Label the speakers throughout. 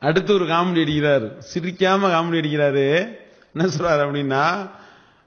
Speaker 1: அடுத்து ஒரு காமெடி அடிக்கிறாரு, சிரிக்காம காமெடி அடிக்கிறாரு. என்ன சொல்றாரு அப்படின்னா,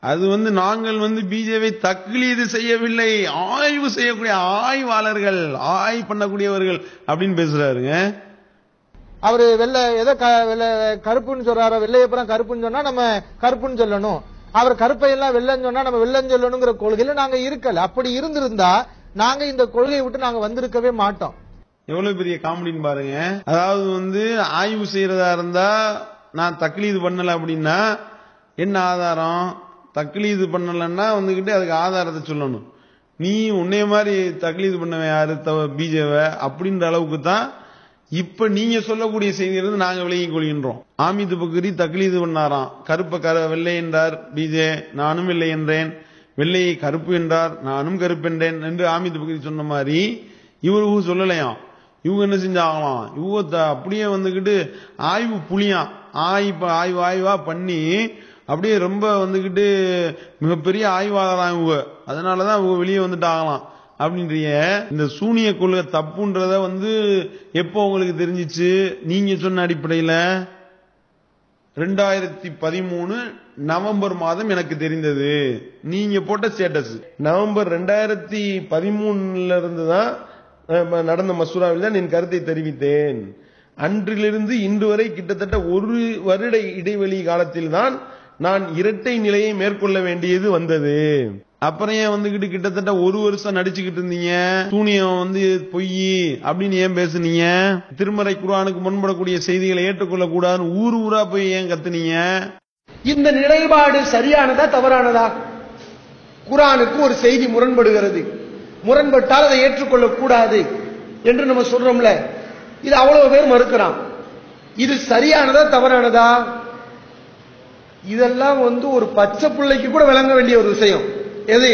Speaker 1: அது நாங்கள் பிஜேபி தக்லீது செய்யவில்லை, ஆய்வு செய்யக்கூடிய ஆய்வாளர்கள், ஆய்வு பண்ணக்கூடியவர்கள் அப்படின்னு பேசுறாருங்க.
Speaker 2: அவரு வெள்ளை எதை கருப்புன்னு சொல்றாரோ, வெள்ளையப்புறம் கருப்புன்னு சொன்னா நம்ம கருப்புன்னு சொல்லணும், அவர் கருப்பையெல்லாம் வெள்ளன்னு சொன்னா நம்ம வெள்ளன்னு சொல்லணுங்கிற கொள்கையில நாங்க இருக்கல. அப்படி இருந்திருந்தா நாங்க இந்த கொள்கையை விட்டு நாங்க வந்திருக்கவே மாட்டோம்.
Speaker 1: எவ்வளவு பெரிய காமெடின்னு பாருங்க. அதாவது ஆய்வு செய்யறதா இருந்தா நான் தக்லீது பண்ணல அப்படின்னா என்ன ஆதாரம்? தக்லீது பண்ணலன்னா அதுக்கு ஆதாரத்தை சொல்லணும். நீ உன்னைய மாதிரி தக்லீது பண்ணவன் யாரு? பிஜேபி அப்படின்ற அளவுக்கு தான் இப்ப நீங்க சொல்லக்கூடிய செய்தியிலிருந்து நாங்க விலகிக் கொள்கின்றோம். ஆமிது பக்ரி தக்லீது பண்ணாராம், கருப்ப வெள்ளை என்றார் பிஜே, நானும் வெள்ளை என்றேன், வெள்ளையை கருப்பு என்றார், நானும் கருப்பு என்றேன் என்று ஆமிது பக்ரி சொன்ன மாதிரி இவரு சொல்லலையாம். இவங்க என்ன செஞ்சாங்களாம், இவங்க அப்படியே ஆய்வு புளியாம், ஆய்வா பண்ணி அப்படியே ரொம்ப மிகப்பெரிய ஆய்வாளராம் இவங்க. அதனாலதான் இவங்க வெளியே வந்துட்டாங்களாம். அப்படின்றிய இந்த சூனிய கொள்கை தப்புன்றத எப்போ உங்களுக்கு தெரிஞ்சிச்சு? நீங்க சொன்ன அடிப்படையில 2013 நவம்பர் மாதம் எனக்கு தெரிந்தது. நீங்க போட்ட ஸ்டேட்டஸ் நவம்பர் 2013 இருந்துதான் நடந்த மசூராவில் தான் என் கருத்தை தெரிவித்தேன். அன்றிலிருந்து இன்று வரை கிட்டத்தட்ட 1 வருட இடைவெளி காலத்தில் தான் நான் இரட்டை நிலையை மேற்கொள்ள வேண்டியது வந்தது. அப்புறம் ஏன் கிட்டத்தட்ட 1 வருஷம் நடிச்சுக்கிட்டு இருந்தீங்க? சூனியம் பொய் அப்படின்னு ஏன் பேசுனீங்க? திருமறை குர்ஆனுக்கு முன்படக்கூடிய செய்திகளை ஏற்றுக்கொள்ள கூடாதுன்னு ஊரா போய் ஏன் கத்துனீங்க?
Speaker 3: இந்த நிலைப்பாடு சரியானதா தவறானதா? குர்ஆனுக்கு ஒரு செய்தி முரண்படுகிறது, முரண்பட்டால் அதை ஏற்றுக்கொள்ள கூடாது என்று நம்ம சொல்றோம்ல, இது அவ்வளவு பேர் மறுக்கிறான். இது சரியானதா தவறானதா? இதெல்லாம் ஒரு பச்சை பிள்ளைக்கு கூட விளங்க வேண்டிய ஒரு விஷயம். எது?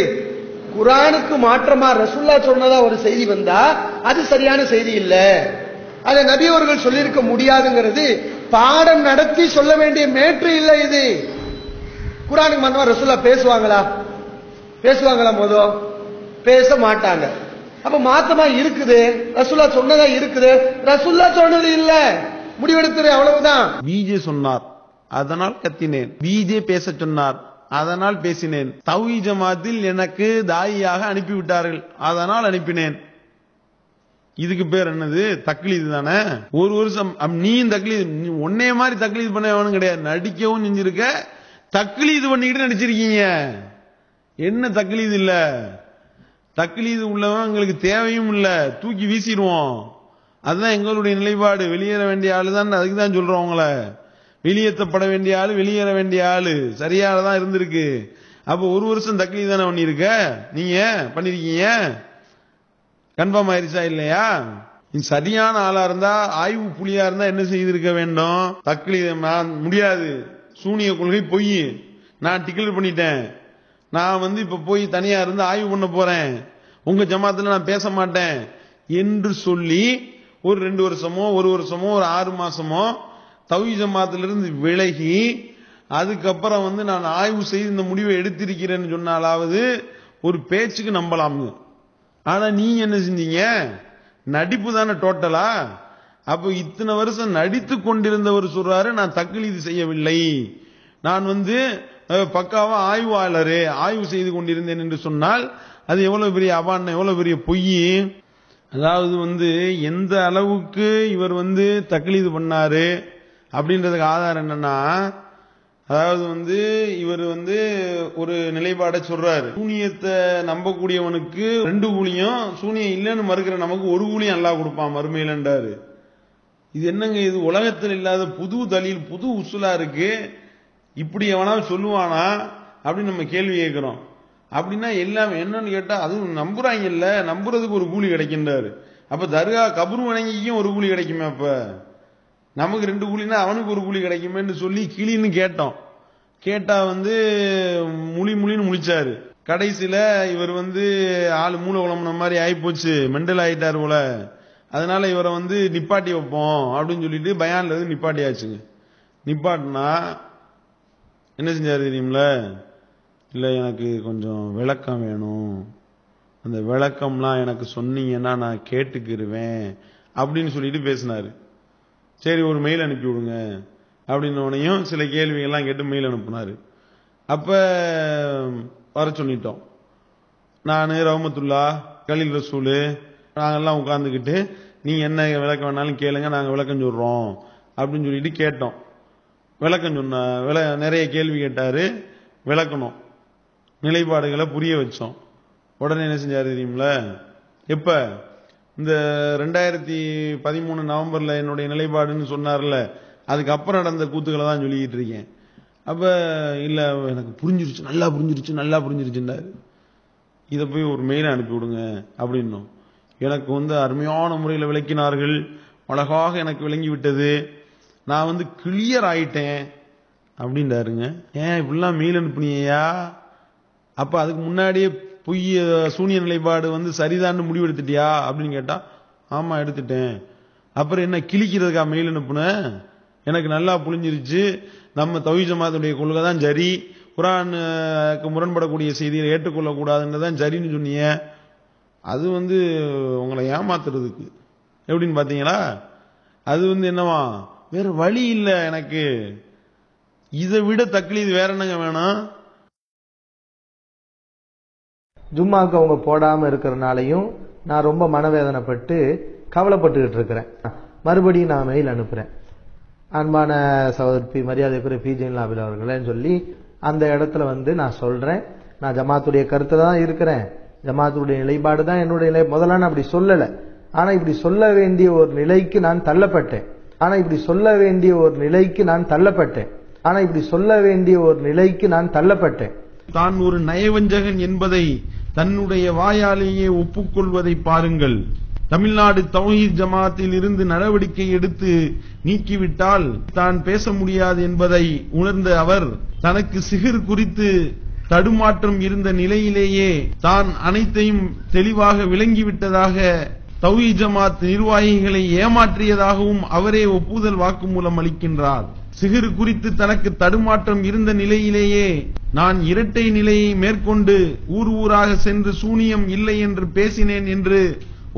Speaker 3: குர்ஆனுக்கு மாற்றமா ரசூலுல்லாஹ் சொன்னதா ஒரு செய்தி வந்தா அது சரியான செய்தி இல்ல, அதை நபி அவர்கள் சொல்லியிருக்க முடியாதுங்கிறது பாடம் நடத்தி சொல்ல வேண்டிய மேற்று இல்ல. இது குர்ஆனுக்கு மாற்றமா ரசூலுல்லாஹ் பேசுவாங்களா? பேச மாட்டாங்க. அப்ப மாத்தமா இருக்குது, ரசூலுல்லாஹ் சொன்னதா இருக்குது, ரசூலுல்லாஹ் சொன்னது இல்ல, முடிவெடுத்துரு, அவ்வளவுதான்.
Speaker 1: பிஜே சொன்னார் அதனால் கத்தினேன், பிஜே பேச சொன்னார் அதனால் பேசினேன், தௌஹீத் ஜமாத்தில் எனக்கு தாயியாக அனுப்பிவிட்டார்கள் அதனால் அனுப்பினேன். இதுக்கு பேர் என்னது? தக்லீது தானே. 1 வருஷம் நீ தக்லீது, ஒன்னே மாதிரி தக்லீது பண்ணவனும் கிடையாது, நடிக்கவும் செஞ்சிருக்க, தக்லீது பண்ணிக்கிட்டு நடிச்சிருக்கீங்க. என்ன தக்லீது இல்ல? தக்லீது உள்ளவன் எங்களுக்கு தேவையும் இல்ல, தூக்கி வீசிடுவோம். அதுதான் எங்களுடைய நிலைப்பாடு. வெளியேற வேண்டிய ஆளுதான், அதுக்கு தான் சொல்றோம் உங்களை. வெளியேற்றப்பட வேண்டிய ஆளு, வெளியேற வேண்டிய ஆளு சரியானதான் இருந்திருக்கு. அப்ப 1 வருஷம் தக்லீது தானே பண்ணிருக்க, நீங்க பண்ணிருக்கீங்க. கன்ஃபார்ம் ஆயிருச்சா இல்லையா? நீ சரியான ஆளா இருந்தா, ஆய்வு புலியா இருந்தா என்ன செய்திருக்க வேண்டும்? தக்லீது முடியாது, சூனிய கொள்கை பொய், நான் டிக்ளேர் பண்ணிட்டேன், நான் இப்ப போய் தனியா இருந்து ஆய்வு பண்ண போறேன், உங்க ஜமாத்துல நான் பேச மாட்டேன் என்று சொல்லி ஒரு 2 வருஷமோ 1 வருஷமோ ஒரு 6 மாசமோ தௌஹீத் ஜமாத்திலிருந்து விலகி அதுக்கப்புறம் நான் ஆய்வு செய்து இந்த முடிவை எடுத்திருக்கிறேன்னு சொன்னாலாவது ஒரு பேச்சுக்கு நம்பலாம். ஆனா நீங்க என்ன செஞ்சீங்க? நடிப்பு தானே டோட்டலா. அப்போ இத்தனை வருஷம் நடித்து கொண்டிருந்தவர் சொல்றாரு நான் தக்லீது செய்யவில்லை, நான் பக்காவா ஆய்வாளரே ஆய்வு செய்து கொண்டிருந்தேன் என்று சொன்னால் அது எவ்வளவு பெரிய அபாண்டம், எவ்வளவு பெரிய பொய். அதாவது எந்த அளவுக்கு இவர் தக்லீது பண்ணாரு அப்படின்றதுக்கு ஆதாரம் என்னன்னா, அதாவது இவர் ஒரு நிலைப்பாடை சொல்றாரு, சூனியத்தை நம்பக்கூடியவனுக்கு 2 கூலியும், சூனியம் இல்லைன்னு மறுக்கிற நமக்கு 1 கூலியும் அல்லாஹ் கொடுப்பான் மறுமையிலன்றாரு. இது என்னங்க? இது உலகத்தில் இல்லாத புது தலீல், புது உசுலா இருக்கு. இப்படி எவனாவது சொல்லுவானா அப்படின்னு நம்ம கேள்வி கேட்கிறோம். அப்படின்னா எல்லாம் என்னன்னு கேட்டா அதுவும் நம்புறாங்க இல்ல, நம்புறதுக்கு ஒரு கூலி கிடைக்கின்றாரு. அப்ப தர்கா கபரு வணங்கிக்கும் ஒரு கூலி கிடைக்குமே, அப்ப நமக்கு 2 கூலினா அவனுக்கு ஒரு கூலி கிடைக்குமேன்னு சொல்லி கிளின்னு கேட்டோம். கேட்டா முழின்னு முழிச்சாரு. கடைசியில இவர் ஆளு மூல உளம்ன மாதிரி ஆகி போச்சு, மெண்டல் ஆயிட்டாரு போல, அதனால இவரை நிப்பாட்டி வைப்போம் அப்படின்னு சொல்லிட்டு பயான்ல இருந்து நிப்பாட்டியாச்சுங்க. நிப்பாட்டினா என்ன செஞ்சாரு தெரியுமில? இல்ல எனக்கு கொஞ்சம் விளக்கம் வேணும், அந்த விளக்கம்லாம் எனக்கு சொன்னீங்கன்னா நான் கேட்டுக்கிருவேன் அப்படின்னு சொல்லிட்டு பேசினாரு. சரி ஒரு மெயில் அனுப்பி விடுங்க அப்படின்னோனையும் சில கேள்விகள்லாம் கேட்டு மெயில் அனுப்புனாரு. அப்ப வர சொல்லிட்டோம். நான் ரஹ்மத்துல்லா கலீல் ரசூலு நாங்கெல்லாம் உட்கார்ந்துக்கிட்டு நீங்க என்ன விளக்கம் வேணாலும் கேளுங்க, நாங்க விளக்கம் சொல்றோம் அப்படின்னு சொல்லிட்டு கேட்டோம். விளக்கம் சொன்ன நிறைய கேள்வி கேட்டாரு, விளக்கணும், நிலைப்பாடுகளை புரிய வச்சோம். உடனே என்ன செஞ்சாரு தெரியுமில, எப்ப இந்த 2013 நவம்பர்ல என்னுடைய நிலைப்பாடுன்னு சொன்னார்ல, அதுக்கப்புறம் நடந்த கூத்துக்களை தான் சொல்லிக்கிட்டு இருக்கேன். அப்ப இல்ல எனக்கு புரிஞ்சிருச்சு, நல்லா புரிஞ்சிருச்சுன்னாரு. இதை போய் ஒரு மெயில் அனுப்பி விடுங்க அப்படின்னும். எனக்கு அருமையான முறையில் விளக்கினார்கள், அழகாக எனக்கு விளங்கி விட்டது, நான் கிளியர் ஆயிட்டேன் அப்படின்றாருங்க. ஏன் இப்படிலாம் மெயில் அனுப்புனியா? அப்ப அதுக்கு முன்னாடியே பொய் சூனிய நிலைப்பாடு சரிதான் முடிவெடுத்துட்டியா அப்படின்னு கேட்டா, ஆமா எடுத்துட்டேன். அப்புறம் என்ன கிழிக்கிறதுக்கா மெயில் அனுப்புன? எனக்கு நல்லா புரிஞ்சிருச்சு, நம்ம தௌஹீத் ஜமாத்துடைய கொள்கை தான் சரி, குர்ஆனுக்கு முரண்படக்கூடிய செய்தியை ஏற்றுக்கொள்ளக்கூடாதுன்னு தான் சரின்னு சொன்னீங்க. அது உங்களை ஏமாத்துறதுக்கு எப்படின்னு பாத்தீங்களா? அது என்னவா, வேற வழி இல்ல எனக்கு, இதை விட தக்லீது வேற என்னங்க வேணும்?
Speaker 2: ஜும்மாவுக்கு அவங்க போடாம இருக்கிறனாலையும் நான் ரொம்ப மனவேதனைப்பட்டு கவலைப்பட்டுக்கிட்டு இருக்கிறேன். மறுபடியும் நான் மெயில் அனுப்புறேன், அன்பான சகோதரி மரியாதைக்குரிய பி ஜெயின்லாபில் அவர்களேன்னு சொல்லி அந்த இடத்துல நான் சொல்றேன், நான் ஜமாத்துடைய கருத்தை தான் இருக்கிறேன், ஜமாத்துடைய நிலைப்பாடு தான் என்னுடைய நிலை. முதல்ல நான் அப்படி சொல்லல, ஆனா இப்படி சொல்ல வேண்டிய ஒரு நிலைக்கு நான் தள்ளப்பட்டேன்.
Speaker 1: தான் ஒரு நயவஞ்சகன் என்பதை தன்னுடைய வாயாலேயே ஒப்புக்கொள்வதை பாருங்கள். தமிழ்நாடு தௌஹீத் ஜமாத்தில் இருந்து நடவடிக்கை எடுத்து நீக்கிவிட்டால் தான் பேச முடியாது என்பதை உணர்ந்த அவர் தனக்கு சிஹிர் குறித்து தடுமாற்றம் இருந்த நிலையிலேயே தான் அனைத்தையும் தெளிவாக விளங்கிவிட்டதாக, தௌஹீத் ஜமாத் நிர்வாகிகளை ஏமாற்றியதாகவும் அவரே ஒப்புதல் வாக்குமூலம் அளிக்கின்றார். சிஹிர் குறித்து தனக்கு தடுமாற்றம் இருந்த நிலையிலேயே நான் இரட்டை நிலையை மேற்கொண்டு ஊர் ஊராக சென்று சூனியம் இல்லை என்று பேசினேன் என்று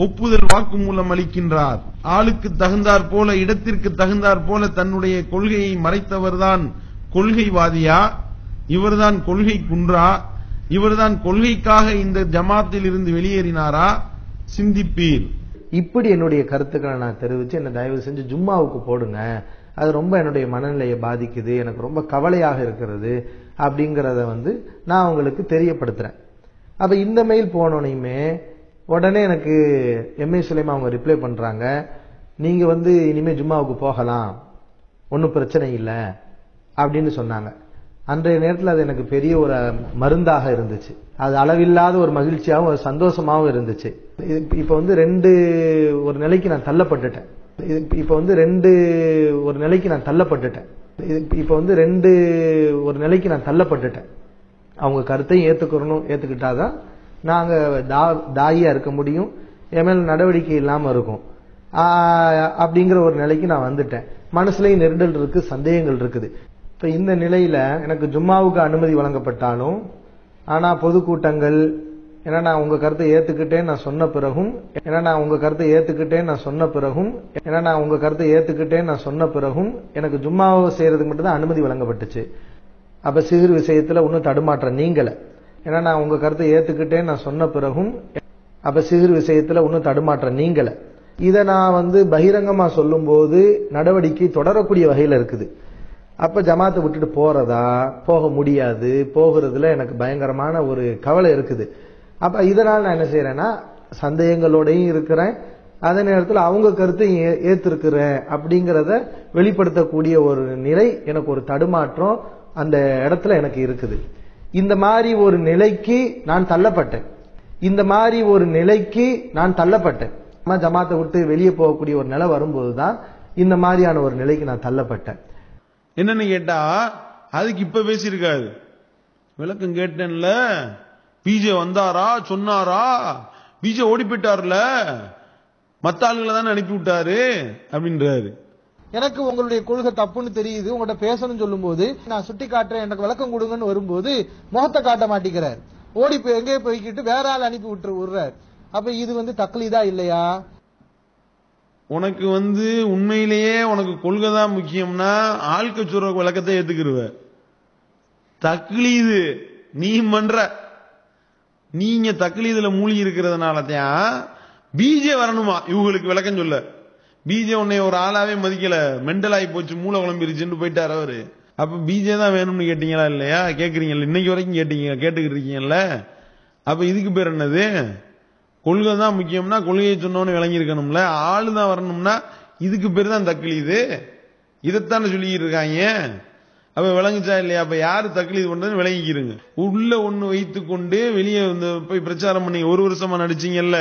Speaker 1: ஒப்புதல் வாக்குமூலம் அளிக்கின்றார். ஆளுக்கு தகுந்தாற் போல, இடத்திற்கு தகுந்தாற் போல தன்னுடைய கொள்கையை மறைத்தவர்தான் கொள்கைவாதியா? இவர்தான் கொள்கை குன்றா? இவர்தான் கொள்கைக்காக இந்த ஜமாத்தில் இருந்து வெளியேறினாரா? சிந்திப்பீர்.
Speaker 2: இப்படி என்னுடைய கருத்துக்களை நான் தெரிவிச்சு என்ன தயவு செஞ்சு ஜும்மாவுக்கு போடுங்க, அது ரொம்ப என்னுடைய மனநிலையை பாதிக்குது, எனக்கு ரொம்ப கவலையாக இருக்கிறது அப்படிங்கறத நான் உங்களுக்கு தெரியப்படுத்துறேன். அப்ப இந்த மெயில் போனோனையுமே உடனே எனக்கு எம்ஏ சுலைமா அவங்க ரிப்ளை பண்றாங்க, நீங்க இனிமே ஜும்மாவுக்கு போகலாம், ஒன்னும் பிரச்சனை இல்லை அப்படின்னு சொன்னாங்க. அன்றைய நேரத்தில் அது எனக்கு பெரிய ஒரு மருந்தாக இருந்துச்சு, அது அளவில்லாத ஒரு மகிழ்ச்சியாகவும் ஒரு சந்தோஷமாகவும் இருந்துச்சு. இப்ப ரெண்டு ஒரு நிலைக்கு நான் தள்ளப்பட்டுட்டேன். அவங்க கருத்தையும் ஏத்துக்கிட்டாதான் நாங்க தாயியா இருக்க முடியும், என் மேல நடவடிக்கை இல்லாம இருக்கும் அப்படிங்கிற ஒரு நிலைக்கு நான் வந்துட்டேன். மனசுலயும் நெருடல் இருக்கு, சந்தேகங்கள் இருக்குது. இப்ப இந்த நிலையில எனக்கு ஜும்மாவுக்கு அனுமதி வழங்கப்பட்டாலும், ஆனா பொதுக்கூட்டங்கள் நான் உங்க கருத்தை ஏத்துக்கிட்டேன் நான் சொன்ன பிறகும் எனக்கு ஜும்மாவை செய்யறதுக்கு மட்டும் தான் அனுமதி வழங்கப்பட்டுச்சு. அப்ப சிறு விஷயத்துல ஒன்னும் தடுமாற்றம் நீங்கல. நான் உங்க கருத்தை ஏத்துக்கிட்டேன் நான் சொன்ன பிறகும் இதை நான் பகிரங்கமா சொல்லும் போது நடவடிக்கை தொடரக்கூடிய வகையில இருக்குது. அப்ப ஜமாத்தை விட்டுட்டு போறதா, போக முடியாது, போகிறதுல எனக்கு பயங்கரமான ஒரு கவலை இருக்குது. அப்ப இதனால நான் என்ன செய்யறேன்னா சந்தேகங்களோடையும் இருக்கிறேன், அதே நேரத்தில் அவங்க கருத்தை ஏத்திருக்கிறேன் அப்படிங்கறத வெளிப்படுத்தக்கூடிய ஒரு நிலை, எனக்கு ஒரு தடுமாற்றம் அந்த இடத்துல எனக்கு இருக்குது. இந்த மாதிரி ஒரு நிலைக்கு நான் தள்ளப்பட்டேன். ஜமாத்தை விட்டு வெளியே போகக்கூடிய ஒரு நிலை வரும்போதுதான் இந்த மாதிரியான ஒரு நிலைக்கு நான் தள்ளப்பட்டேன்.
Speaker 1: என்னன்னு கேட்டா அதுக்கு இப்ப பேசியிருக்காரு, விளக்கம் கேட்டேன்ல, பிஜே வந்தாரா சொன்னாரா, பிஜே ஓடி போயிட்டாருல, மத்த ஆளுகளை தானே அனுப்பி விட்டாரு அப்படின்றாரு.
Speaker 2: எனக்கு உங்களுடைய கொள்கை தப்புன்னு தெரியுது, உங்கள்கிட்ட பேசணும்னு சொல்லும் போது நான் சுட்டி காட்டுறேன், எனக்கு விளக்கம் கொடுங்கன்னு வரும்போது முகத்தை காட்ட மாட்டேங்கிறார், ஓடி போய் எங்கே போய்கிட்டு வேற ஆள் அனுப்பி விடுறார். அப்ப இது தக்லீதா இல்லையா?
Speaker 1: உனக்கு உண்மையிலேயே உனக்கு கொள்கை தான் முக்கியம்னா ஆள்க சொல்ற விளக்கத்தை ஏத்துக்கிருவ. தக்லீது நீ பண்ற, நீங்க தக்லீதுல மூழ்கி இருக்கிறதுனால தான் பிஜே வரணுமா இவங்களுக்கு விளக்கம் சொல்ல. பிஜே உன்னை ஒரு ஆளாவே மதிக்கல, மெண்டல் ஆகி போச்சு, மூளை குழம்பிருச்சுன்னு போயிட்டாரு அவரு. அப்ப பிஜே தான் வேணும்னு கேட்டீங்களா இல்லையா? கேக்குறீங்கல்ல, இன்னைக்கு வரைக்கும் கேட்டுக்கிட்டு இருக்கீங்கல்ல. அப்ப இதுக்கு பேர் என்னது? கொள்கை தான் முக்கியம்னா கொள்கையை சொன்னோன்னு விளங்கி இருக்கணும்ல. ஆளு தான் வரணும்னா இதுக்கு பேர் தான் தக்லீது. இதைத்தானே சொல்லிக்கிட்டு இருக்காங்க. அப்ப விளங்குச்சா இல்லையா? அப்ப யாரு தக்லீது பண்றதுன்னு விளங்கிக்கிறங்க. உள்ள ஒண்ணு வைத்து கொண்டு வெளியே போய் பிரச்சாரம் பண்ணி 1 வருஷமா நடிச்சீங்கல்ல,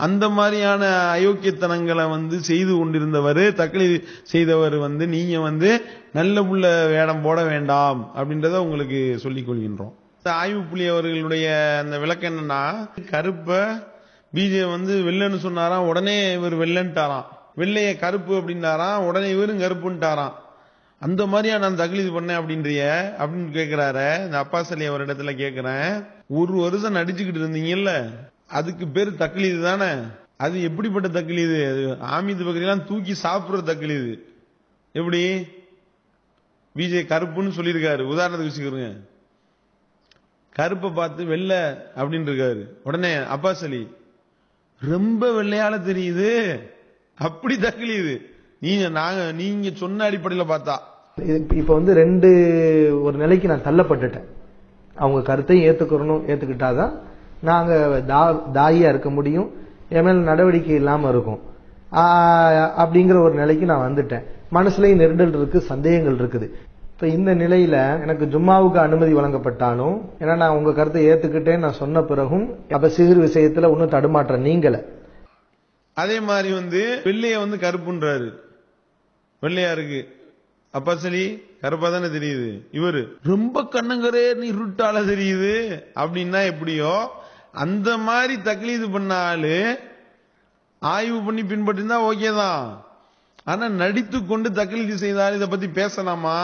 Speaker 1: அந்த மாதிரியான அயோக்கியத்தனங்களை செய்து கொண்டிருந்தவர், தக்லீது செய்தவர் நீங்க நல்ல புள்ள வேடம் போட வேண்டாம் அப்படின்றத உங்களுக்கு சொல்லிக் கொள்கின்றோம். ஆய்வு புள்ளி அவர்களுடைய அந்த விளக்கம் என்னன்னா, கருப்ப பிஜே வெள்ளன்னு சொன்னாராம், உடனே இவர் வெள்ளன்ட்டாராம். வெள்ளைய கருப்பு அப்படின்னாராம், உடனே இவரும் கருப்புன்ட்டாராம். அந்த மாதிரியா நான் தக்லீது பண்ணேன் அப்படின்னு கேட்கிறாரு இந்த அப்பாஸ் அலி அவர் இடத்துல. கேட்கிறேன், 1 வருஷம் நடிச்சுக்கிட்டு இருந்தீங்கல்ல, அதுக்கு பேரு தக்லீது தானே? அது எப்படிப்பட்ட தக்லீது? ஆமீது பக்கரியெல்லாம் தூக்கி சாப்பிடுற தக்லீது. எப்படி? பிஜே கருப்புன்னு சொல்லியிருக்காரு, உதாரணத்துக்கு வச்சுக்கிறோங்க. கருப்பை பார்த்து வெள்ளை அப்படின்னு இருக்காரு. உடனே அப்பாஸ் அலி ரொம்ப வெள்ளையால தெரியுது, அப்படி தக்லீது. நீங்க சொன்ன அடிப்படையில் பார்த்தா
Speaker 2: இப்ப 2 ஒரு நிலைக்கு நான் தள்ளப்பட்டுட்டேன். அவங்க கருத்தையும் ஏத்துக்கிட்டாதான் நாங்க தாயியா இருக்க முடியும், என் மேல நடவடிக்கை இல்லாம இருக்கும் அப்படிங்கிற ஒரு நிலைக்கு நான் வந்துட்டேன். மனசுலயும் நெருடல் இருக்கு, சந்தேகங்கள் இருக்குது. இப்ப இந்த நிலையில எனக்கு ஜும்மாவுக்கு அனுமதி வழங்கப்பட்டாலும், ஏன்னா நான் உங்க கருத்தை ஏத்துக்கிட்டேன்னு நான் சொன்ன பிறகும் அப்ப சிறு விஷயத்துல ஒன்னும் தடுமாற்ற நீங்கள.
Speaker 1: அதே மாதிரி வெள்ளைய கருப்புன்றாரு, வெள்ளையா இருக்கு. அப்பாஸ் அலி கருப்பா தானே தெரியுது, இவரு ரொம்ப கண்ணங்கரே இருட்டால தெரியுது அப்படின்னா எப்படியோ அந்த மாதிரி தக்லீது பண்ணாலு ஆய்வு பண்ணி பின்பற்றினா ஓகே தான். ஆனா நடித்து கொண்டு தக்லீது செய்தால் இதை பத்தி பேசலாமா?